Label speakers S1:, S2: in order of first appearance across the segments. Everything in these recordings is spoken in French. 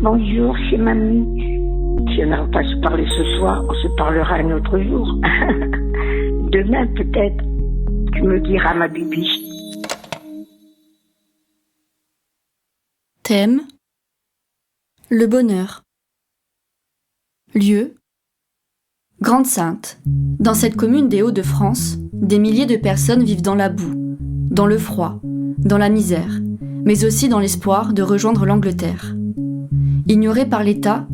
S1: Bonjour, c'est mamie. Si on n'arrive pas à se parler ce soir, on se parlera un autre jour. Demain, peut-être, tu me diras, ma bibi.
S2: Thème : le bonheur. Lieu : Grande-Synthe. Dans cette commune des Hauts-de-France, des milliers de personnes vivent dans la boue, dans le froid, dans la misère, mais aussi dans l'espoir de rejoindre l'Angleterre. Ignorées par l'État,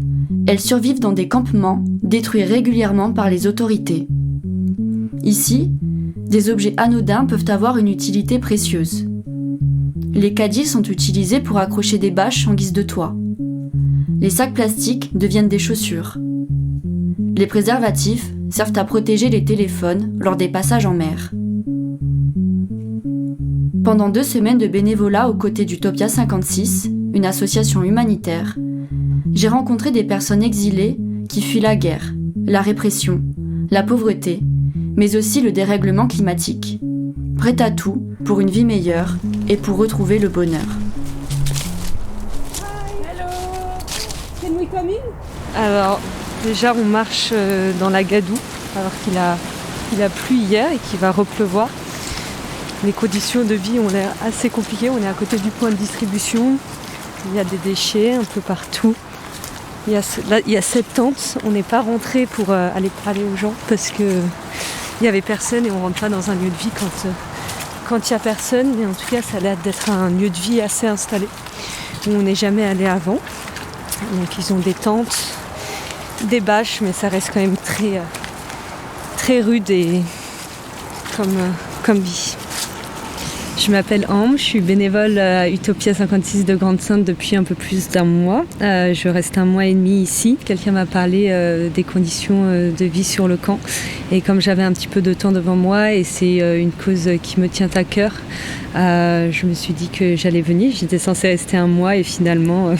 S2: elles survivent dans des campements détruits régulièrement par les autorités. Ici, des objets anodins peuvent avoir une utilité précieuse. Les caddies sont utilisés pour accrocher des bâches en guise de toit. Les sacs plastiques deviennent des chaussures. Les préservatifs servent à protéger les téléphones lors des passages en mer. Pendant 2 semaines de bénévolat aux côtés d'Utopia 56, une association humanitaire, j'ai rencontré des personnes exilées qui fuient la guerre, la répression, la pauvreté, mais aussi le dérèglement climatique, prêtes à tout pour une vie meilleure et pour retrouver le bonheur.
S3: Can we come in? Alors, déjà, on marche dans la gadoue, alors qu'il a plu hier et qu'il va repleuvoir. Les conditions de vie ont l'air assez compliquées. On est à côté du point de distribution. Il y a des déchets un peu partout. Il y a cette tente. On n'est pas rentré pour aller parler aux gens parce qu'il n'y avait personne et on ne rentre pas dans un lieu de vie quand il n'y a personne. Mais en tout cas, ça a l'air d'être un lieu de vie assez installé où on n'est jamais allé avant. Donc ils ont des tentes, des bâches, mais ça reste quand même très, très rude et comme vie. Je m'appelle Ambre, je suis bénévole à Utopia 56 de Grande-Synthe depuis un peu plus d'1 mois. Je reste 1 mois et demi ici. Quelqu'un m'a parlé des conditions de vie sur le camp. Et comme j'avais un petit peu de temps devant moi et c'est une cause qui me tient à cœur, je me suis dit que j'allais venir. J'étais censée rester 1 mois et finalement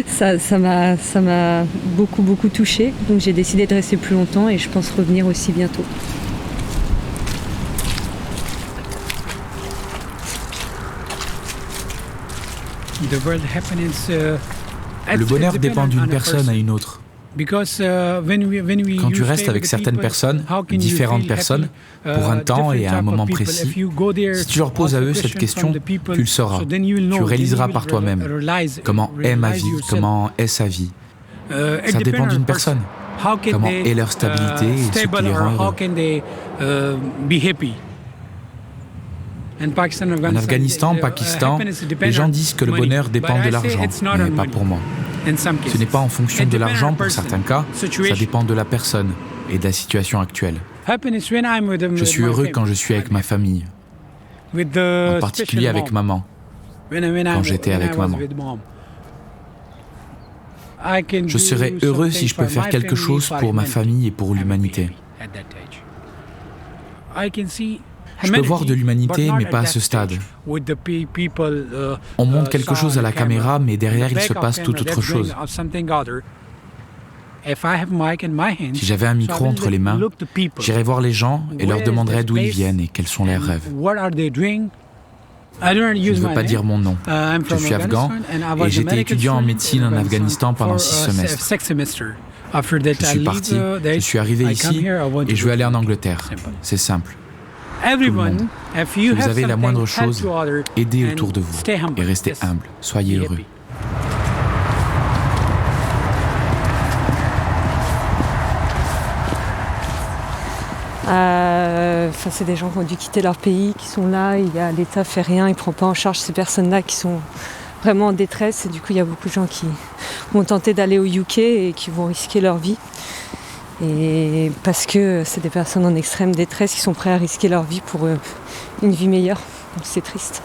S3: ça m'a beaucoup touchée. Donc j'ai décidé de rester plus longtemps et je pense revenir aussi bientôt.
S4: Le bonheur dépend d'une personne à une autre. Quand tu restes avec certaines personnes, différentes personnes, pour un temps et à un moment précis, si tu leur poses à eux cette question, tu le sauras. Tu réaliseras par toi-même comment est ma vie, comment est sa vie. Ça dépend d'une personne. Comment est leur stabilité et ce qui les rend heureux. En Afghanistan, Pakistan, les gens disent que le bonheur dépend de l'argent, mais pas pour moi. Ce n'est pas en fonction de l'argent pour certains cas, ça dépend de la personne et de la situation actuelle. Je suis heureux quand je suis avec ma famille, en particulier avec maman, quand j'étais avec maman. Je serais heureux si je peux faire quelque chose pour ma famille et pour l'humanité. Je peux voir de l'humanité, mais pas à ce stade. On montre quelque chose à la caméra, mais derrière, il se passe tout autre chose. Si j'avais un micro entre les mains, j'irais voir les gens et leur demanderais d'où ils viennent et quels sont leurs rêves. Je ne veux pas dire mon nom. Je suis afghan et j'étais étudiant en médecine en Afghanistan pendant 6 semestres. Je suis parti, je suis arrivé ici et je veux aller en Angleterre. C'est simple. Tout le monde. Si vous avez la moindre chose, aidez autour de vous et restez humble, soyez heureux.
S3: C'est des gens qui ont dû quitter leur pays, qui sont là, l'État fait rien, il ne prend pas en charge ces personnes-là qui sont vraiment en détresse et du coup il y a beaucoup de gens qui vont tenter d'aller au UK et qui vont risquer leur vie. Et parce que c'est des personnes en extrême détresse qui sont prêtes à risquer leur vie pour une vie meilleure. Donc c'est triste.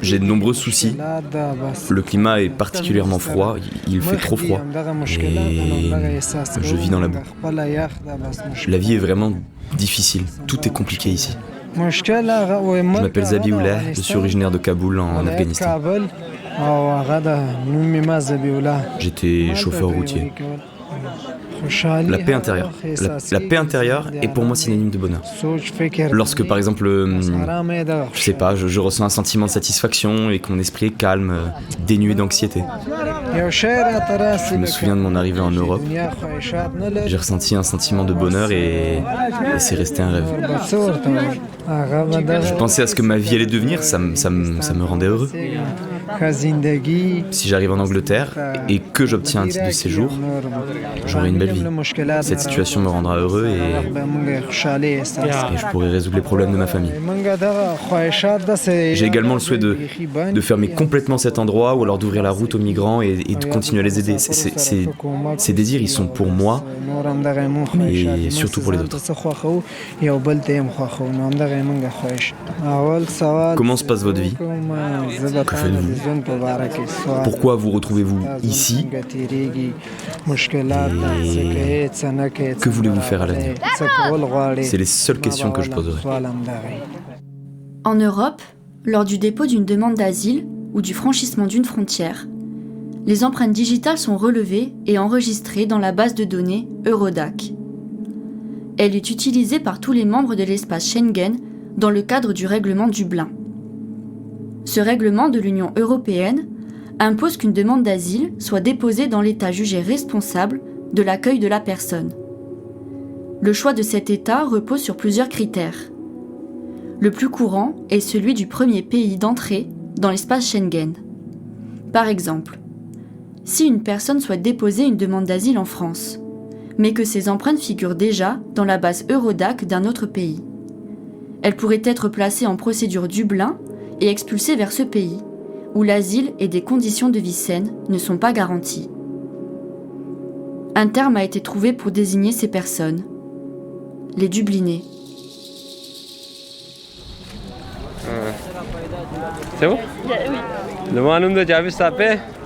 S5: J'ai de nombreux soucis. Le climat est particulièrement froid, il fait trop froid. Et je vis dans la boue. La vie est vraiment difficile, tout est compliqué ici. Je m'appelle Zabiullah, je suis originaire de Kaboul en Afghanistan. J'étais chauffeur routier. La paix intérieure. La paix intérieure est pour moi synonyme de bonheur. Lorsque, par exemple, je sais pas, je ressens un sentiment de satisfaction et que mon esprit est calme, dénué d'anxiété. Je me souviens de mon arrivée en Europe. J'ai ressenti un sentiment de bonheur et c'est resté un rêve. Je pensais à ce que ma vie allait devenir, ça me rendait heureux. Si j'arrive en Angleterre et que j'obtiens un titre de séjour, j'aurai une belle vie. Cette situation me rendra heureux et je pourrai résoudre les problèmes de ma famille. J'ai également le souhait de fermer complètement cet endroit ou alors d'ouvrir la route aux migrants et de continuer à les aider. Ces désirs, ils sont pour moi, mais surtout pour les autres. Comment se passe votre vie ? Que faites-vous ? Pourquoi vous retrouvez-vous ici ? Et que voulez-vous faire à l'avenir ? C'est les seules questions que je poserai.
S2: En Europe, lors du dépôt d'une demande d'asile ou du franchissement d'une frontière, les empreintes digitales sont relevées et enregistrées dans la base de données Eurodac. Elle est utilisée par tous les membres de l'espace Schengen dans le cadre du règlement Dublin. Ce règlement de l'Union européenne impose qu'une demande d'asile soit déposée dans l'État jugé responsable de l'accueil de la personne. Le choix de cet État repose sur plusieurs critères. Le plus courant est celui du premier pays d'entrée dans l'espace Schengen. Par exemple, si une personne souhaite déposer une demande d'asile en France, mais que ses empreintes figurent déjà dans la base Eurodac d'un autre pays, elle pourrait être placée en procédure Dublin et expulsée vers ce pays, où l'asile et des conditions de vie saines ne sont pas garanties. Un terme a été trouvé pour désigner ces personnes, les Dublinés.
S6: C'est bon ?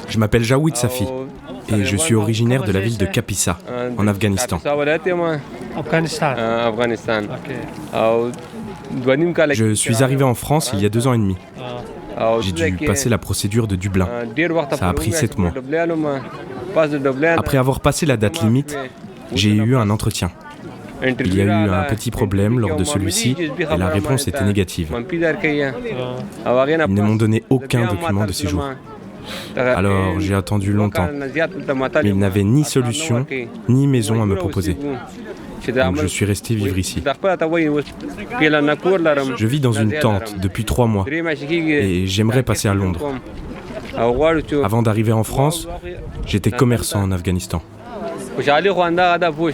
S7: Je m'appelle Jawid Safi et je suis originaire de la ville de Kapisa, en Afghanistan. Je suis arrivé en France il y a 2 ans et demi. J'ai dû passer la procédure de Dublin. Ça a pris 7 mois. Après avoir passé la date limite, j'ai eu un entretien. Il y a eu un petit problème lors de celui-ci et la réponse était négative. Ils ne m'ont donné aucun document de séjour. Alors j'ai attendu longtemps, mais ils n'avaient ni solution, ni maison à me proposer. Donc je suis resté vivre ici. Je vis dans une tente depuis 3 mois et j'aimerais passer à Londres. Avant d'arriver en France, j'étais commerçant en Afghanistan.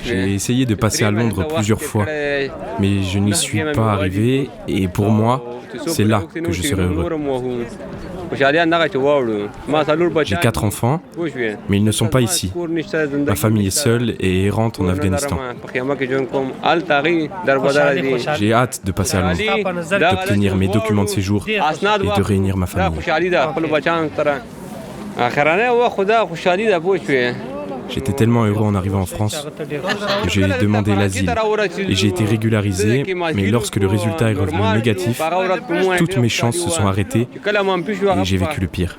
S7: J'ai essayé de passer à Londres plusieurs fois, mais je n'y suis pas arrivé et pour moi, c'est là que je serai heureux. J'ai 4 enfants, mais ils ne sont pas ici. Ma famille est seule et errante en Afghanistan. J'ai hâte de passer à Londres, d'obtenir mes documents de séjour et de réunir ma famille. J'étais tellement heureux en arrivant en France que j'ai demandé l'asile et j'ai été régularisé, mais lorsque le résultat est revenu négatif, toutes mes chances se sont arrêtées et j'ai vécu le pire.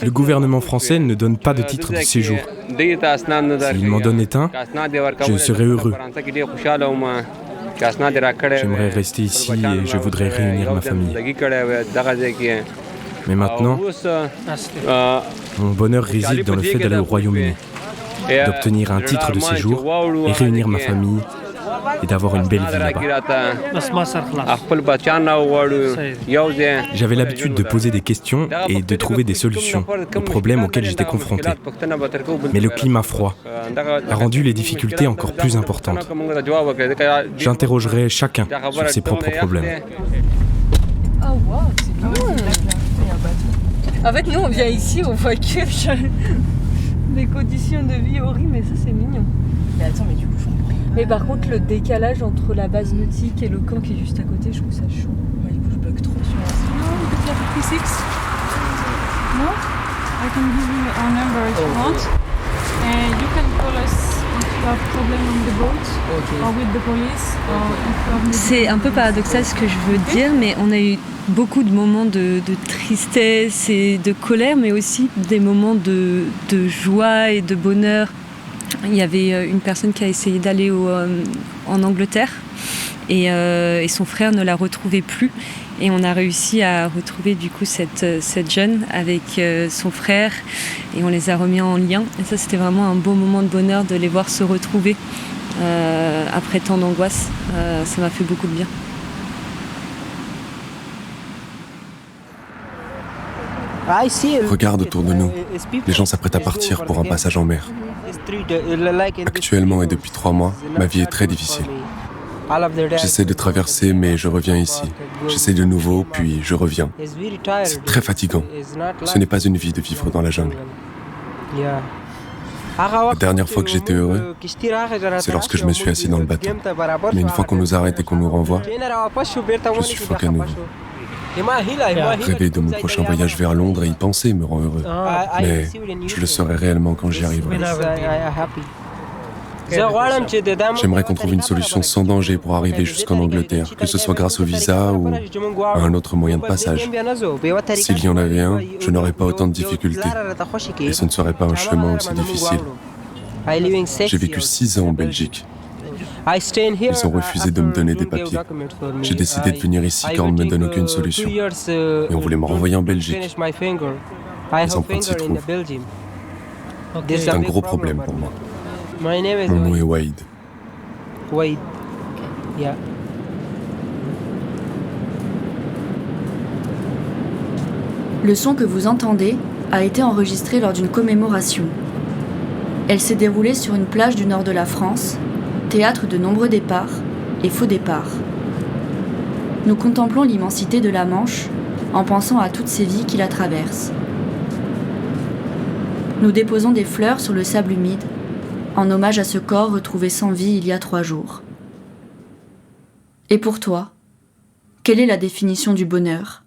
S7: Le gouvernement français ne donne pas de titre de séjour. S'il m'en donnait un, je serais heureux. J'aimerais rester ici et je voudrais réunir ma famille. Mais maintenant, mon bonheur réside dans le fait d'aller au Royaume-Uni, d'obtenir un titre de séjour et réunir ma famille et d'avoir une belle vie là-bas. J'avais l'habitude de poser des questions et de trouver des solutions aux problèmes auxquels j'étais confronté. Mais le climat froid a rendu les difficultés encore plus importantes. J'interrogerai chacun sur ses propres problèmes.
S3: Oh wow, c'est bien. En fait, nous, on vient ici, on voit que des conditions de vie horribles, mais ça, c'est mignon.
S8: Mais attends, mais du coup, je comprends.
S3: Mais par contre, le décalage entre la base nautique et le camp qui est juste à côté, je trouve ça chaud.
S8: Ouais, du coup, je bug trop sur la scène.
S9: No, you could have P6. No? I can give you our number if you want. And you can call us if you have
S3: C'est un peu paradoxal ce que je veux dire, mais on a eu beaucoup de moments de tristesse et de colère, mais aussi des moments de joie et de bonheur. Il y avait une personne qui a essayé d'aller en Angleterre et son frère ne la retrouvait plus. Et on a réussi à retrouver du coup cette jeune avec son frère et on les a remis en lien. Et ça, c'était vraiment un beau moment de bonheur de les voir se retrouver après tant d'angoisse. Ça m'a fait beaucoup de bien.
S6: Regarde autour de nous. Les gens s'apprêtent à partir pour un passage en mer. Actuellement et depuis 3 mois, ma vie est très difficile. J'essaie de traverser, mais je reviens ici. J'essaie de nouveau, puis je reviens. C'est très fatigant. Ce n'est pas une vie de vivre dans la jungle. La dernière fois que j'étais heureux, c'est lorsque je me suis assis dans le bateau. Mais une fois qu'on nous arrête et qu'on nous renvoie, je suffoque à nouveau. Rêver de mon prochain voyage vers Londres et y penser me rend heureux. Mais je le serai réellement quand j'y arriverai. J'aimerais qu'on trouve une solution sans danger pour arriver jusqu'en Angleterre, que ce soit grâce au visa ou à un autre moyen de passage. S'il y en avait un, je n'aurais pas autant de difficultés. Et ce ne serait pas un chemin aussi difficile. J'ai vécu 6 ans en Belgique. Ils ont refusé de me donner des papiers. J'ai décidé de venir ici car on ne me donne aucune solution. Et on voulait me renvoyer en Belgique. Les empreintes s'y trouvent. C'est un gros problème pour moi. Mon nom est Wade.
S2: Le son que vous entendez a été enregistré lors d'une commémoration. Elle s'est déroulée sur une plage du nord de la France, théâtre de nombreux départs et faux départs. Nous contemplons l'immensité de la Manche en pensant à toutes ces vies qui la traversent. Nous déposons des fleurs sur le sable humide en hommage à ce corps retrouvé sans vie il y a 3 jours. Et pour toi, quelle est la définition du bonheur ?